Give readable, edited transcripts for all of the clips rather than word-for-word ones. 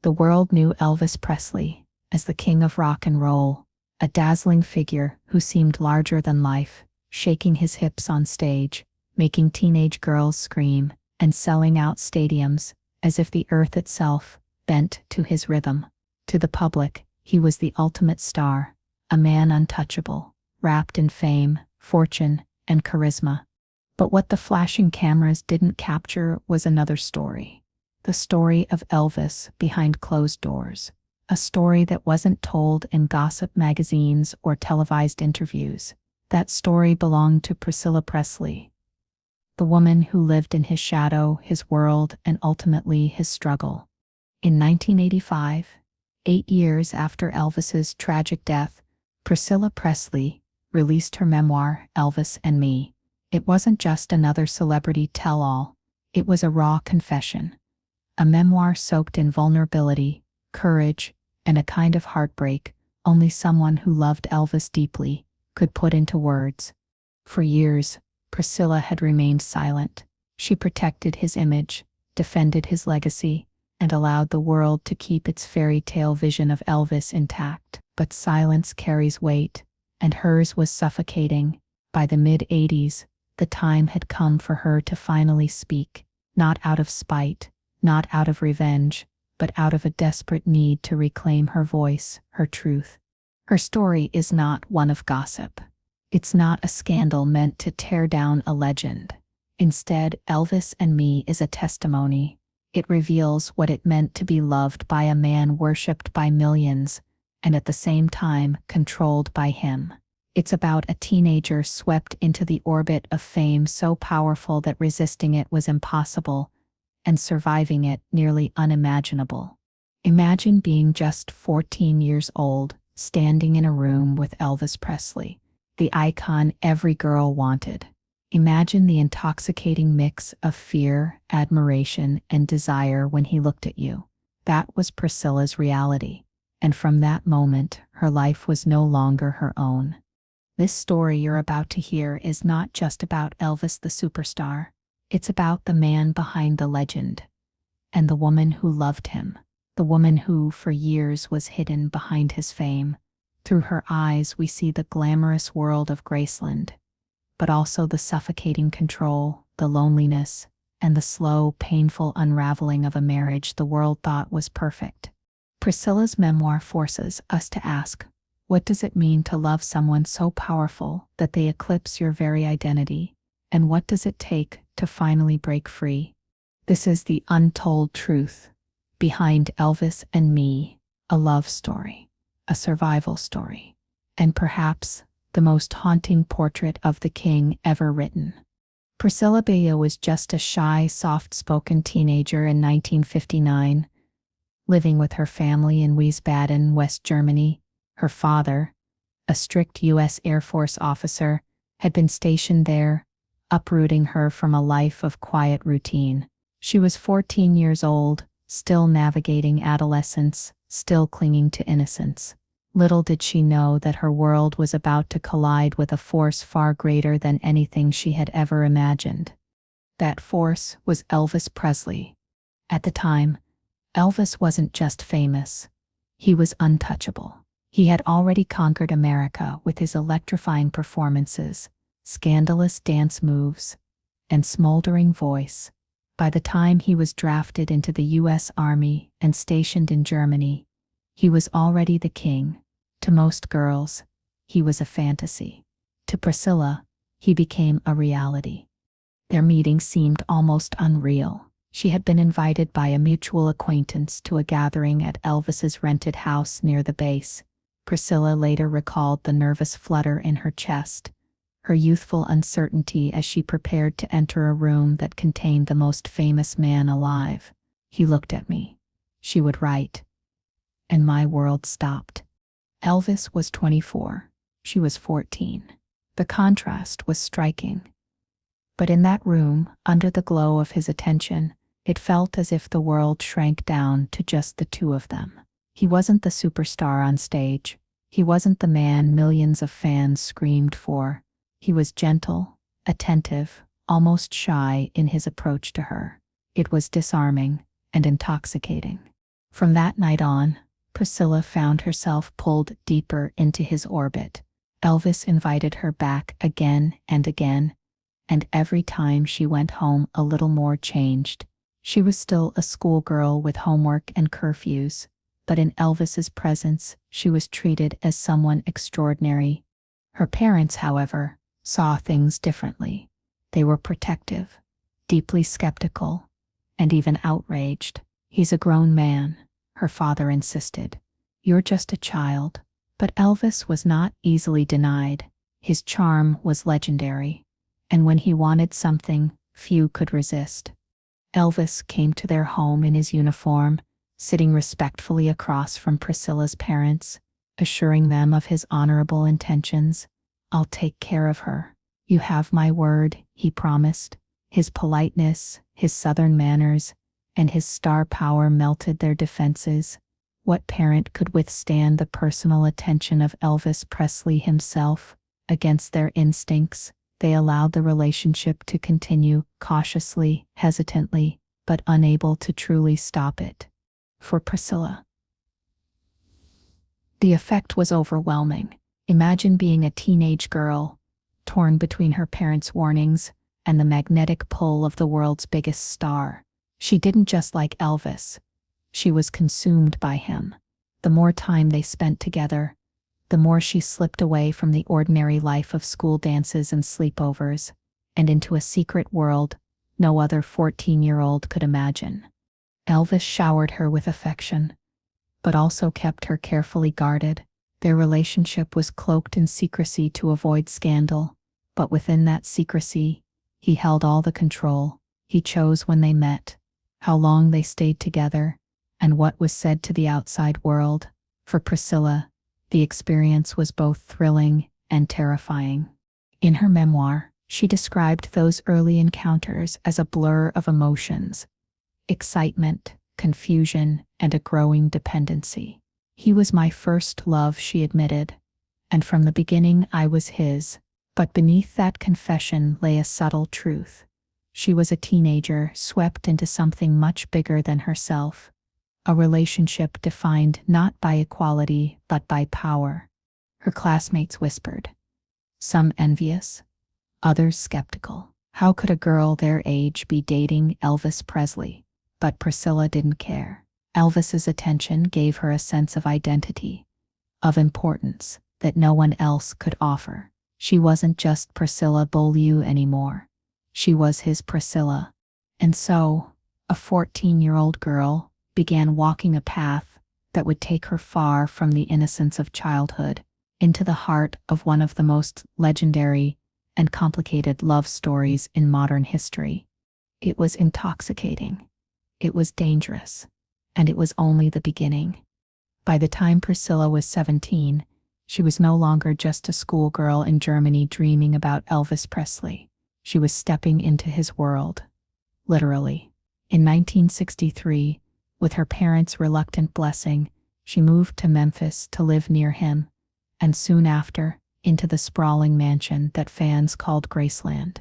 The world knew Elvis Presley as the king of rock and roll, a dazzling figure who seemed larger than life, shaking his hips on stage, making teenage girls scream, and selling out stadiums as if the earth itself bent to his rhythm. To the public, he was the ultimate star, a man untouchable, wrapped in fame, fortune, and charisma. But what the flashing cameras didn't capture was another story. The story of Elvis behind closed doors. A story that wasn't told in gossip magazines or televised interviews. That story belonged to Priscilla Presley, the woman who lived in his shadow, his world, and ultimately his struggle. In 1985, 8 years after Elvis's tragic death, Priscilla Presley released her memoir, Elvis and Me. It wasn't just another celebrity tell-all. It was a raw confession. A memoir soaked in vulnerability, courage, and a kind of heartbreak only someone who loved Elvis deeply could put into words. For years, Priscilla had remained silent. She protected his image, defended his legacy, and allowed the world to keep its fairy tale vision of Elvis intact. But silence carries weight, and hers was suffocating. By the mid-80s, the time had come for her to finally speak, not out of spite, not out of revenge, but out of a desperate need to reclaim her voice, her truth. Her story is not one of gossip. It's not a scandal meant to tear down a legend. Instead, Elvis and Me is a testimony. It reveals what it meant to be loved by a man worshipped by millions, and at the same time controlled by him. It's about a teenager swept into the orbit of fame so powerful that resisting it was impossible, and surviving it nearly unimaginable. Imagine being just 14 years old, standing in a room with Elvis Presley, the icon every girl wanted. Imagine the intoxicating mix of fear, admiration, and desire when he looked at you. That was Priscilla's reality, and from that moment, her life was no longer her own. This story you're about to hear is not just about Elvis the superstar. It's about the man behind the legend, and the woman who loved him, the woman who, for years, was hidden behind his fame. Through her eyes, we see the glamorous world of Graceland, but also the suffocating control, the loneliness, and the slow, painful unraveling of a marriage the world thought was perfect. Priscilla's memoir forces us to ask, what does it mean to love someone so powerful that they eclipse your very identity? And what does it take to finally break free? This is the untold truth behind Elvis and Me, a love story, a survival story, and perhaps the most haunting portrait of the king ever written. Priscilla was just a shy, soft-spoken teenager in 1959, living with her family in Wiesbaden, West Germany. Her father, a strict U.S. Air Force officer, had been stationed there, uprooting her from a life of quiet routine. She was 14 years old, still navigating adolescence, still clinging to innocence. Little did she know that her world was about to collide with a force far greater than anything she had ever imagined. That force was Elvis Presley. At the time, Elvis wasn't just famous. He was untouchable. He had already conquered America with his electrifying performances, scandalous dance moves, and smoldering voice. By the time he was drafted into the U.S. Army and stationed in Germany, he was already the king. To most girls, he was a fantasy. To Priscilla, he became a reality. Their meeting seemed almost unreal. She had been invited by a mutual acquaintance to a gathering at Elvis's rented house near the base. Priscilla later recalled the nervous flutter in her chest, her youthful uncertainty as she prepared to enter a room that contained the most famous man alive. He looked at me, she would write, and my world stopped. Elvis was 24. She was 14. The contrast was striking. But in that room, under the glow of his attention, it felt as if the world shrank down to just the two of them. He wasn't the superstar on stage. He wasn't the man millions of fans screamed for. He was gentle, attentive, almost shy in his approach to her. It was disarming and intoxicating. From that night on, Priscilla found herself pulled deeper into his orbit. Elvis invited her back again and again, and every time she went home a little more changed. She was still a schoolgirl with homework and curfews, but in Elvis's presence, she was treated as someone extraordinary. Her parents, however, saw things differently. They were protective, deeply skeptical, and even outraged. "He's a grown man," her father insisted. "You're just a child." But Elvis was not easily denied. His charm was legendary, and when he wanted something, few could resist. Elvis came to their home in his uniform, sitting respectfully across from Priscilla's parents, assuring them of his honorable intentions. "I'll take care of her. You have my word," he promised. His politeness, his southern manners, and his star power melted their defenses. What parent could withstand the personal attention of Elvis Presley himself? Against their instincts, they allowed the relationship to continue, cautiously, hesitantly, but unable to truly stop it. For Priscilla, the effect was overwhelming. Imagine being a teenage girl, torn between her parents' warnings and the magnetic pull of the world's biggest star. She didn't just like Elvis. She was consumed by him. The more time they spent together, the more she slipped away from the ordinary life of school dances and sleepovers, and into a secret world no other 14-year-old could imagine. Elvis showered her with affection, but also kept her carefully guarded. Their relationship was cloaked in secrecy to avoid scandal, but within that secrecy, he held all the control. He chose when they met, how long they stayed together, and what was said to the outside world. For Priscilla, the experience was both thrilling and terrifying. In her memoir, she described those early encounters as a blur of emotions: excitement, confusion, and a growing dependency. "He was my first love," she admitted, "and from the beginning I was his." But beneath that confession lay a subtle truth. She was a teenager swept into something much bigger than herself, a relationship defined not by equality but by power. Her classmates whispered, some envious, others skeptical. How could a girl their age be dating Elvis Presley? But Priscilla didn't care. Elvis's attention gave her a sense of identity, of importance that no one else could offer. She wasn't just Priscilla Beaulieu anymore. She was his Priscilla. And so, a 14-year-old girl began walking a path that would take her far from the innocence of childhood into the heart of one of the most legendary and complicated love stories in modern history. It was intoxicating. It was dangerous. And it was only the beginning. By the time Priscilla was 17, she was no longer just a schoolgirl in Germany dreaming about Elvis Presley. She was stepping into his world, literally. In 1963, with her parents' reluctant blessing, she moved to Memphis to live near him, and soon after, into the sprawling mansion that fans called Graceland.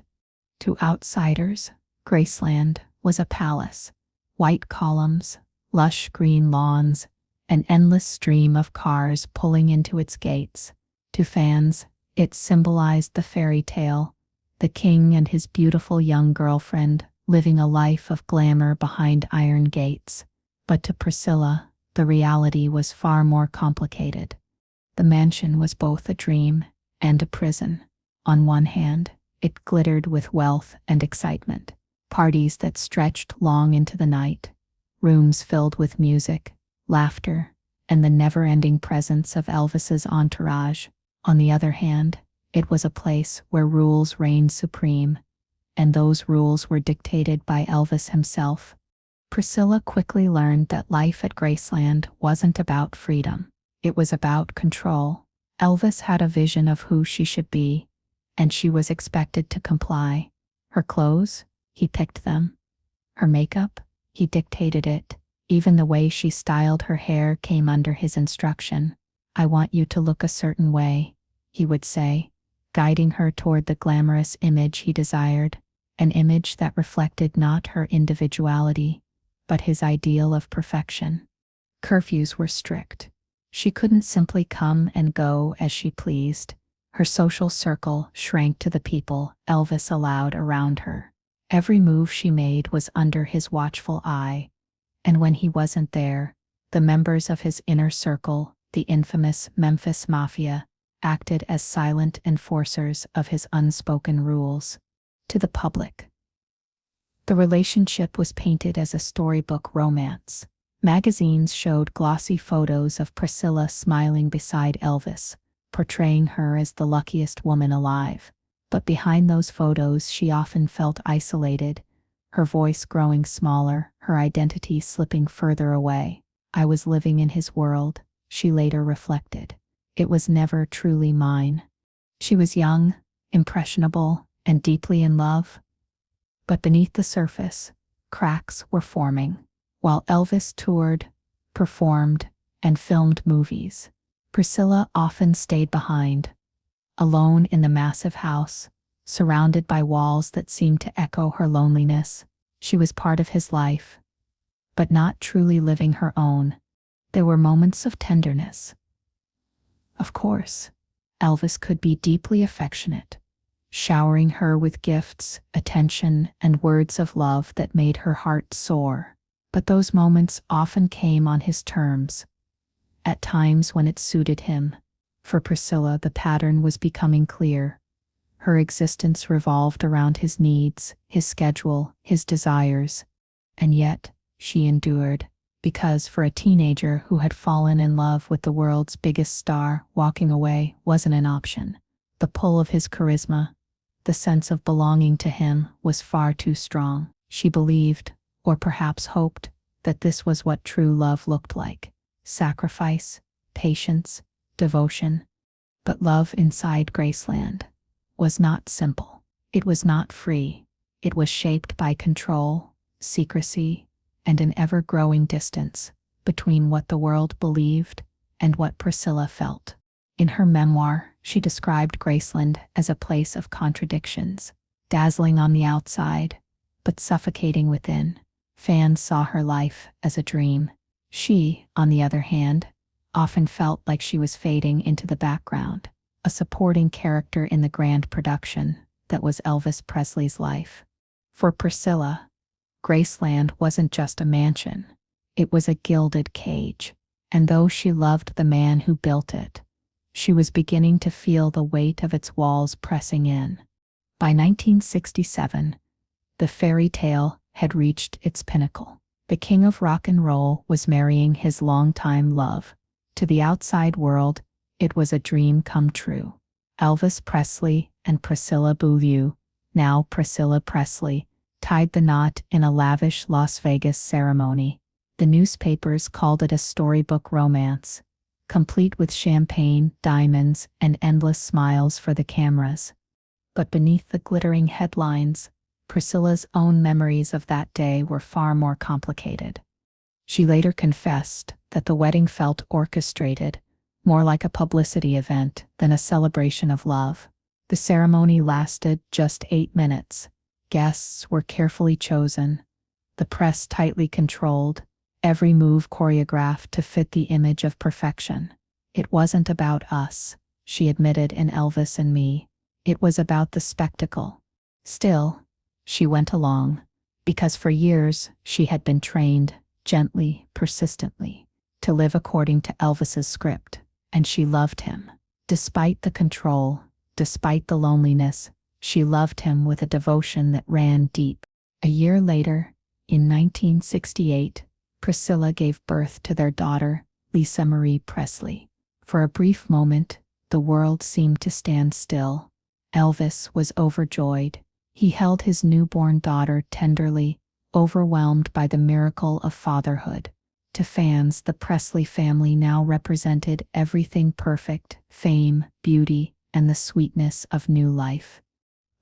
To outsiders, Graceland was a palace: white columns, lush green lawns, an endless stream of cars pulling into its gates. To fans, it symbolized the fairy tale, the king and his beautiful young girlfriend living a life of glamour behind iron gates. But to Priscilla, the reality was far more complicated. The mansion was both a dream and a prison. On one hand, it glittered with wealth and excitement, parties that stretched long into the night, rooms filled with music, laughter, and the never-ending presence of Elvis's entourage. On the other hand, it was a place where rules reigned supreme, and those rules were dictated by Elvis himself. Priscilla quickly learned that life at Graceland wasn't about freedom. It was about control. Elvis had a vision of who she should be, and she was expected to comply. Her clothes, he picked them. Her makeup, he dictated it. Even the way she styled her hair came under his instruction. "I want you to look a certain way," he would say, guiding her toward the glamorous image he desired, an image that reflected not her individuality, but his ideal of perfection. Curfews were strict. She couldn't simply come and go as she pleased. Her social circle shrank to the people Elvis allowed around her. Every move she made was under his watchful eye, and when he wasn't there, the members of his inner circle, the infamous Memphis Mafia, acted as silent enforcers of his unspoken rules. To the public, the relationship was painted as a storybook romance. Magazines showed glossy photos of Priscilla smiling beside Elvis, portraying her as the luckiest woman alive. But behind those photos, she often felt isolated, her voice growing smaller, her identity slipping further away. I was living in his world, she later reflected. It was never truly mine. She was young, impressionable, and deeply in love. But beneath the surface, cracks were forming. While Elvis toured, performed, and filmed movies, Priscilla often stayed behind, alone in the massive house, surrounded by walls that seemed to echo her loneliness. She was part of his life, but not truly living her own. There were moments of tenderness. Of course, Elvis could be deeply affectionate, showering her with gifts, attention, and words of love that made her heart soar. But those moments often came on his terms, at times when it suited him. For Priscilla, the pattern was becoming clear. Her existence revolved around his needs, his schedule, his desires. And yet, she endured, because for a teenager who had fallen in love with the world's biggest star, walking away wasn't an option. The pull of his charisma, the sense of belonging to him, was far too strong. She believed, or perhaps hoped, that this was what true love looked like: sacrifice, patience, devotion. But love inside Graceland was not simple. It was not free. It was shaped by control, secrecy, and an ever-growing distance between what the world believed and what Priscilla felt. In her memoir, she described Graceland as a place of contradictions, dazzling on the outside, but suffocating within. Fans saw her life as a dream. She, on the other hand, often felt like she was fading into the background, a supporting character in the grand production that was Elvis Presley's life. For Priscilla, Graceland wasn't just a mansion. It was a gilded cage, and though she loved the man who built it, she was beginning to feel the weight of its walls pressing in. By 1967, the fairy tale had reached its pinnacle. The king of rock and roll was marrying his longtime love. To the outside world, it was a dream come true. Elvis Presley and Priscilla Beaulieu, now Priscilla Presley, tied the knot in a lavish Las Vegas ceremony. The newspapers called it a storybook romance, complete with champagne, diamonds, and endless smiles for the cameras. But beneath the glittering headlines, Priscilla's own memories of that day were far more complicated. She later confessed that the wedding felt orchestrated, more like a publicity event than a celebration of love. The ceremony lasted just 8 minutes. Guests were carefully chosen, the press tightly controlled, every move choreographed to fit the image of perfection. It wasn't about us, she admitted in Elvis and Me. It was about the spectacle. Still, she went along, because for years she had been trained, gently, persistently, to live according to Elvis's script, and she loved him. Despite the control, despite the loneliness, she loved him with a devotion that ran deep. A year later, in 1968, Priscilla gave birth to their daughter, Lisa Marie Presley. For a brief moment, the world seemed to stand still. Elvis was overjoyed. He held his newborn daughter tenderly, overwhelmed by the miracle of fatherhood. To fans, the Presley family now represented everything perfect: fame, beauty, and the sweetness of new life.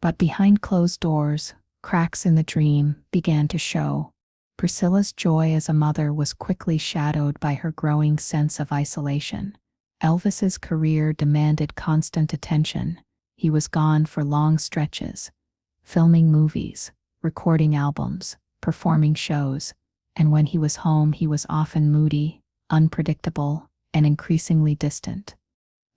But behind closed doors, cracks in the dream began to show. Priscilla's joy as a mother was quickly shadowed by her growing sense of isolation. Elvis's career demanded constant attention. He was gone for long stretches, filming movies, recording albums, performing shows, and when he was home he was often moody, unpredictable, and increasingly distant.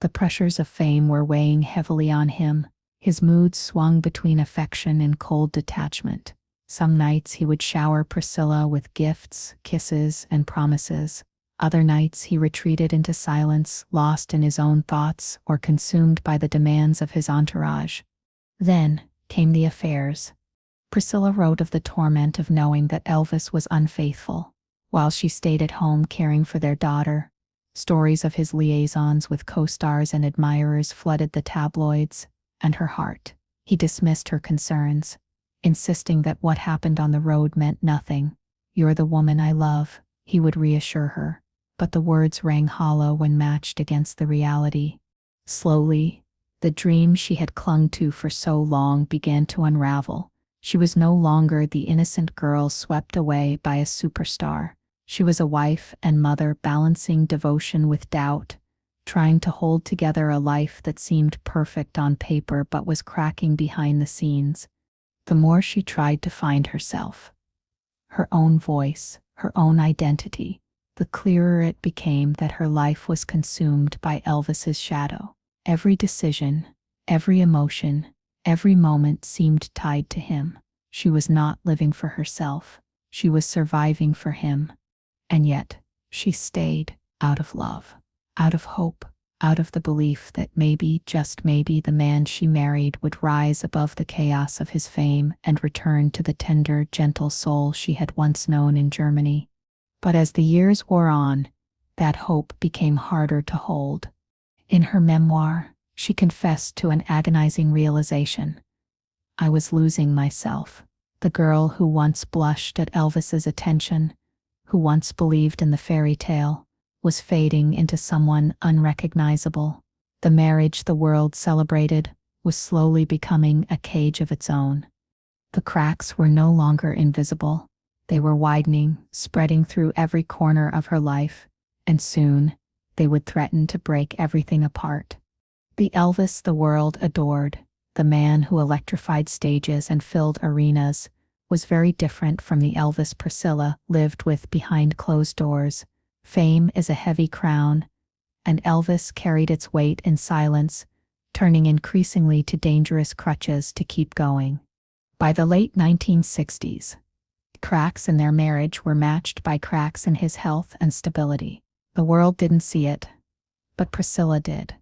The pressures of fame were weighing heavily on him. His moods swung between affection and cold detachment. Some nights he would shower Priscilla with gifts, kisses, and promises. Other nights he retreated into silence, lost in his own thoughts or consumed by the demands of his entourage. Then came the affairs. Priscilla wrote of the torment of knowing that Elvis was unfaithful, while she stayed at home caring for their daughter. Stories of his liaisons with co-stars and admirers flooded the tabloids, and her heart. He dismissed her concerns, insisting that what happened on the road meant nothing. "You're the woman I love," he would reassure her, but the words rang hollow when matched against the reality. Slowly, the dream she had clung to for so long began to unravel. She was no longer the innocent girl swept away by a superstar. She was a wife and mother balancing devotion with doubt, trying to hold together a life that seemed perfect on paper but was cracking behind the scenes. The more she tried to find herself, her own voice, her own identity, the clearer it became that her life was consumed by Elvis's shadow. Every decision, every emotion, every moment seemed tied to him. She was not living for herself. She was surviving for him. And yet, she stayed, out of love, out of hope, out of the belief that maybe, just maybe, the man she married would rise above the chaos of his fame and return to the tender, gentle soul she had once known in Germany. But as the years wore on, that hope became harder to hold. In her memoir, she confessed to an agonizing realization. "I was losing myself. The girl who once blushed at Elvis's attention, who once believed in the fairy tale, was fading into someone unrecognizable. The marriage the world celebrated was slowly becoming a cage of its own. The cracks were no longer invisible. They were widening, spreading through every corner of her life, and soon they would threaten to break everything apart. The Elvis the world adored, the man who electrified stages and filled arenas, was very different from the Elvis Priscilla lived with behind closed doors. Fame is a heavy crown, and Elvis carried its weight in silence, turning increasingly to dangerous crutches to keep going. By the late 1960s, cracks in their marriage were matched by cracks in his health and stability. The world didn't see it, but Priscilla did.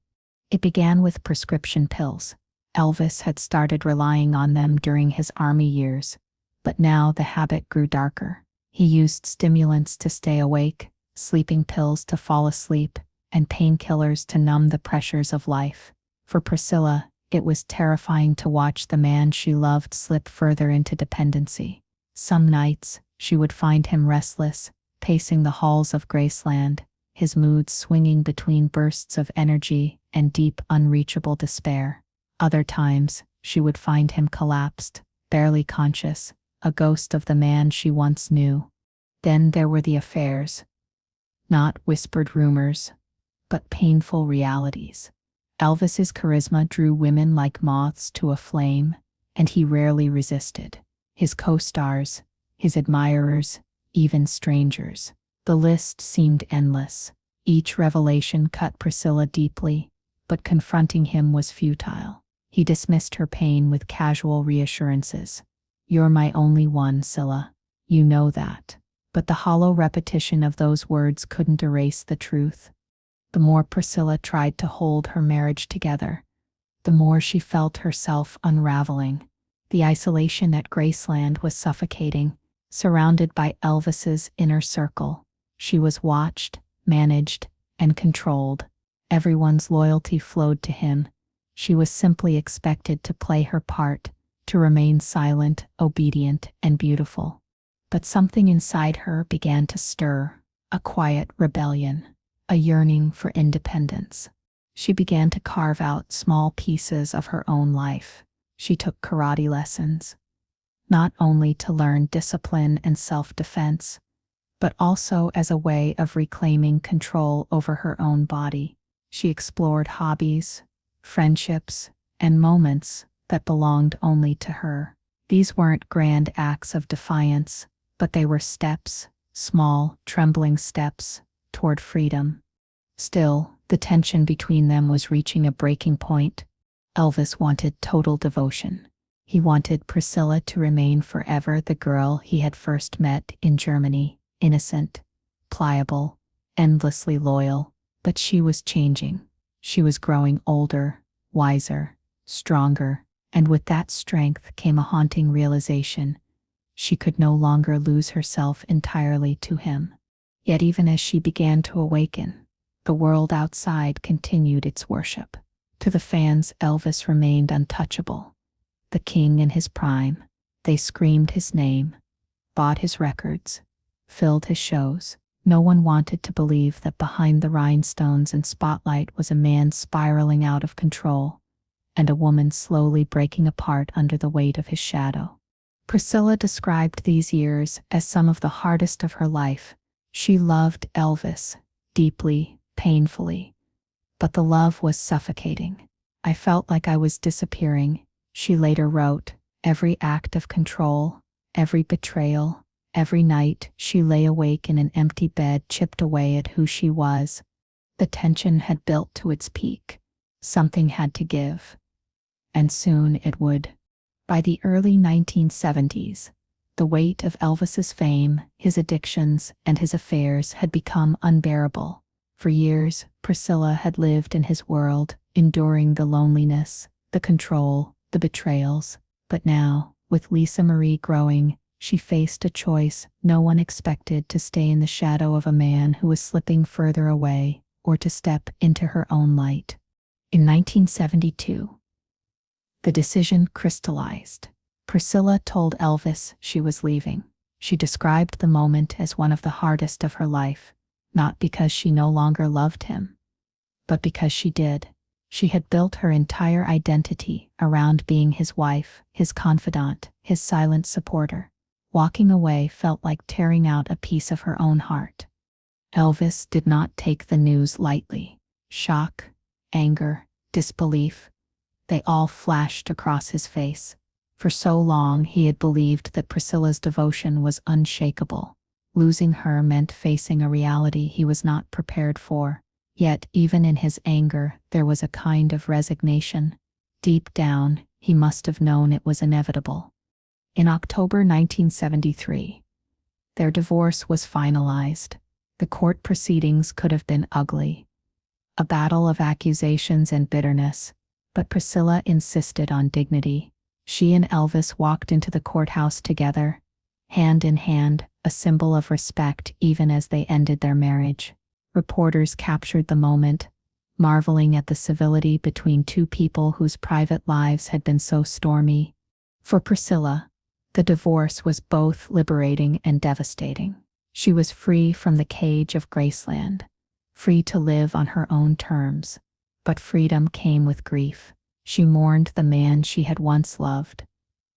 It began with prescription pills. Elvis had started relying on them during his army years, but now the habit grew darker. He used stimulants to stay awake, sleeping pills to fall asleep, and painkillers to numb the pressures of life. For Priscilla, it was terrifying to watch the man she loved slip further into dependency. Some nights, she would find him restless, pacing the halls of Graceland, his moods swinging between bursts of energy and deep, unreachable despair. Other times, she would find him collapsed, barely conscious, a ghost of the man she once knew. Then there were the affairs. Not whispered rumors, but painful realities. Elvis's charisma drew women like moths to a flame, and he rarely resisted. His co-stars, his admirers, even strangers. The list seemed endless. Each revelation cut Priscilla deeply, but confronting him was futile. He dismissed her pain with casual reassurances. "You're my only one, Scylla. You know that." But the hollow repetition of those words couldn't erase the truth. The more Priscilla tried to hold her marriage together, the more she felt herself unraveling. The isolation at Graceland was suffocating. Surrounded by Elvis's inner circle, she was watched, managed, and controlled. Everyone's loyalty flowed to him. She was simply expected to play her part, to remain silent, obedient, and beautiful. But something inside her began to stir, a quiet rebellion, a yearning for independence. She began to carve out small pieces of her own life. She took karate lessons, not only to learn discipline and self-defense, but also as a way of reclaiming control over her own body. She explored hobbies, friendships, and moments that belonged only to her. These weren't grand acts of defiance, but they were steps, small, trembling steps, toward freedom. Still, the tension between them was reaching a breaking point. Elvis wanted total devotion. He wanted Priscilla to remain forever the girl he had first met in Germany, innocent, pliable, endlessly loyal. But she was changing. She was growing older, wiser, stronger, and with that strength came a haunting realization. She could no longer lose herself entirely to him. Yet even as she began to awaken, the world outside continued its worship. To the fans, Elvis remained untouchable. The king in his prime. They screamed his name, bought his records, filled his shows. No one wanted to believe that behind the rhinestones and spotlight was a man spiraling out of control, and a woman slowly breaking apart under the weight of his shadow. Priscilla described these years as some of the hardest of her life. She loved Elvis deeply, painfully, but the love was suffocating. I felt like I was disappearing, she later wrote. Every act of control, every betrayal, every night she lay awake in an empty bed chipped away at who she was. The tension had built to its peak. Something had to give. And soon it would. By the early 1970s, the weight of Elvis's fame, his addictions, and his affairs had become unbearable. For years, Priscilla had lived in his world, enduring the loneliness, the control, the betrayals. But now, with Lisa Marie growing, she faced a choice. No one expected to stay in the shadow of a man who was slipping further away, or to step into her own light. In 1972, the decision crystallized. Priscilla told Elvis she was leaving. She described the moment as one of the hardest of her life, not because she no longer loved him, but because she did. She had built her entire identity around being his wife, his confidant, his silent supporter. Walking away felt like tearing out a piece of her own heart. Elvis did not take the news lightly. Shock, anger, disbelief, they all flashed across his face. For so long he had believed that Priscilla's devotion was unshakable. Losing her meant facing a reality he was not prepared for. Yet, even in his anger, there was a kind of resignation. Deep down, he must have known it was inevitable. In October 1973, their divorce was finalized. The court proceedings could have been ugly. A battle of accusations and bitterness, but Priscilla insisted on dignity. She and Elvis walked into the courthouse together, hand in hand, a symbol of respect even as they ended their marriage. Reporters captured the moment, marveling at the civility between two people whose private lives had been so stormy. For Priscilla, the divorce was both liberating and devastating. She was free from the cage of Graceland, free to live on her own terms. But freedom came with grief. She mourned the man she had once loved,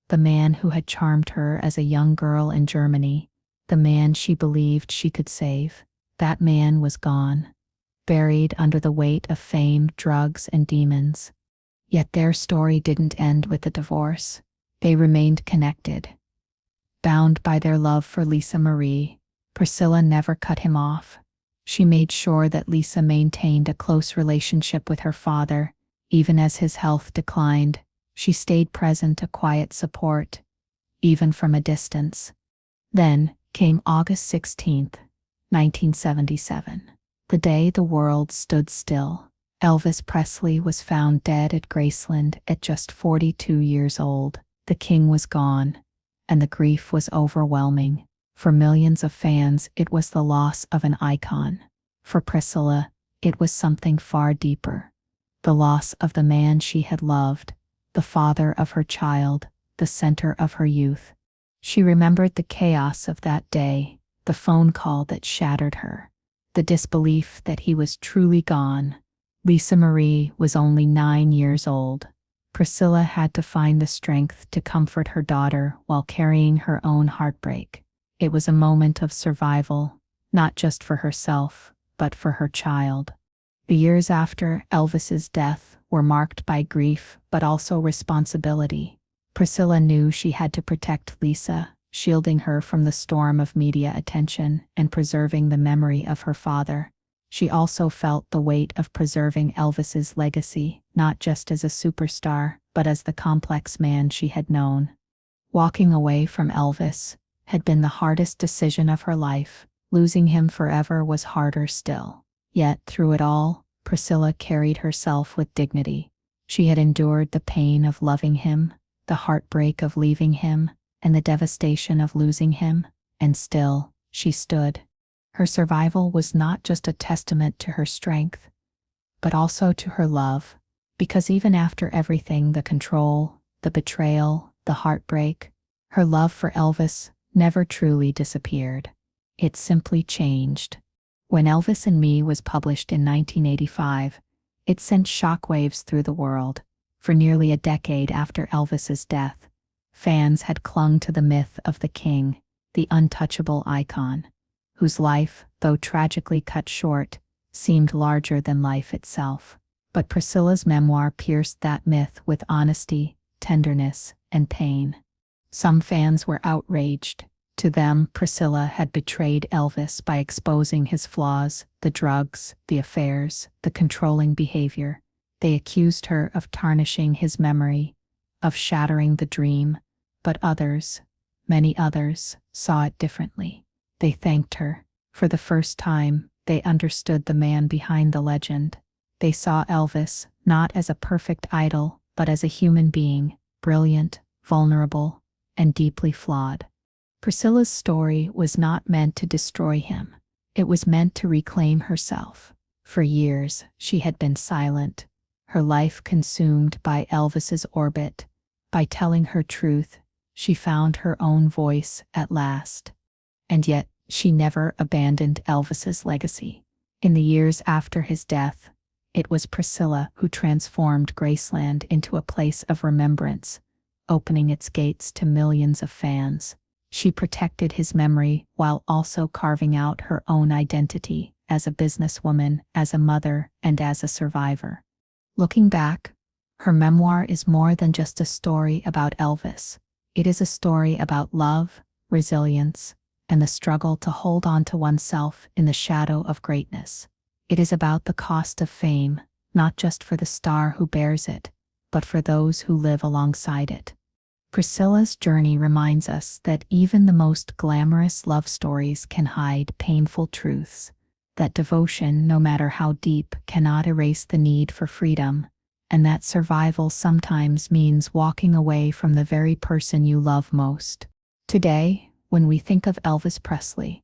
the man who had charmed her as a young girl in Germany, the man she believed she could save. That man was gone, buried under the weight of fame, drugs, and demons. Yet their story didn't end with the divorce. They remained connected. Bound by their love for Lisa Marie, Priscilla never cut him off. She made sure that Lisa maintained a close relationship with her father, even as his health declined. She stayed present, a quiet support, even from a distance. Then came August 16th, 1977, the day the world stood still. Elvis Presley was found dead at Graceland at just 42 years old. The king was gone, and the grief was overwhelming. For millions of fans, it was the loss of an icon. For Priscilla, it was something far deeper. The loss of the man she had loved, the father of her child, the center of her youth. She remembered the chaos of that day, the phone call that shattered her, the disbelief that he was truly gone. Lisa Marie was only 9 years old. Priscilla had to find the strength to comfort her daughter while carrying her own heartbreak. It was a moment of survival, not just for herself, but for her child. The years after Elvis's death were marked by grief, but also responsibility. Priscilla knew she had to protect Lisa. shielding her from the storm of media attention and preserving the memory of her father. She also felt the weight of preserving Elvis's legacy, not just as a superstar, but as the complex man she had known. Walking away from Elvis had been the hardest decision of her life. Losing him forever was harder still. Yet, through it all, Priscilla carried herself with dignity. She had endured the pain of loving him, the heartbreak of leaving him, and the devastation of losing him, and still, she stood. Her survival was not just a testament to her strength, but also to her love, because even after everything, the control, the betrayal, the heartbreak, her love for Elvis never truly disappeared. It simply changed. When Elvis and Me was published in 1985, it sent shockwaves through the world. For nearly a decade after Elvis's death, fans had clung to the myth of the king, the untouchable icon, whose life, though tragically cut short, seemed larger than life itself. But Priscilla's memoir pierced that myth with honesty, tenderness, and pain. Some fans were outraged. To them, Priscilla had betrayed Elvis by exposing his flaws, the drugs, the affairs, the controlling behavior. They accused her of tarnishing his memory, of shattering the dream, but others, many others, saw it differently. They thanked her. For the first time, they understood the man behind the legend. They saw Elvis not as a perfect idol, but as a human being, brilliant, vulnerable, and deeply flawed. Priscilla's story was not meant to destroy him. It was meant to reclaim herself. For years, she had been silent, her life consumed by Elvis's orbit. By telling her truth, she found her own voice at last. And yet, she never abandoned Elvis's legacy. In the years after his death, it was Priscilla who transformed Graceland into a place of remembrance, opening its gates to millions of fans. She protected his memory while also carving out her own identity as a businesswoman, as a mother, and as a survivor. Looking back, her memoir is more than just a story about Elvis. It is a story about love, resilience, and the struggle to hold on to oneself in the shadow of greatness. It is about the cost of fame, not just for the star who bears it, but for those who live alongside it. Priscilla's journey reminds us that even the most glamorous love stories can hide painful truths, that devotion, no matter how deep, cannot erase the need for freedom, and that survival sometimes means walking away from the very person you love most. Today, when we think of Elvis Presley,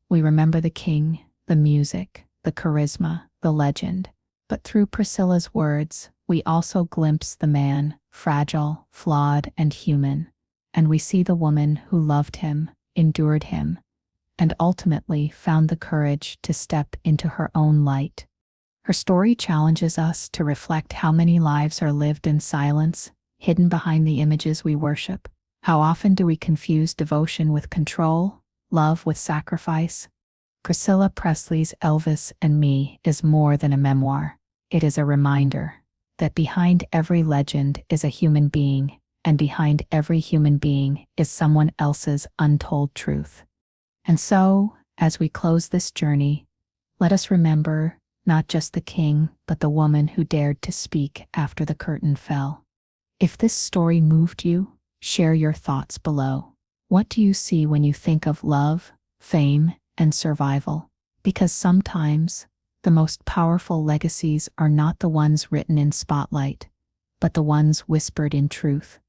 we remember the king, the music, the charisma, the legend. But through Priscilla's words, we also glimpse the man, fragile, flawed, and human, and we see the woman who loved him, endured him, and ultimately found the courage to step into her own light. Her story challenges us to reflect how many lives are lived in silence, hidden behind the images we worship. How often do we confuse devotion with control, love with sacrifice? Priscilla Presley's Elvis and Me is more than a memoir. It is a reminder that behind every legend is a human being, and behind every human being is someone else's untold truth. And so, as we close this journey, let us remember not just the king, but the woman who dared to speak after the curtain fell. If this story moved you, share your thoughts below. What do you see when you think of love, fame, and survival? Because sometimes, the most powerful legacies are not the ones written in spotlight, but the ones whispered in truth.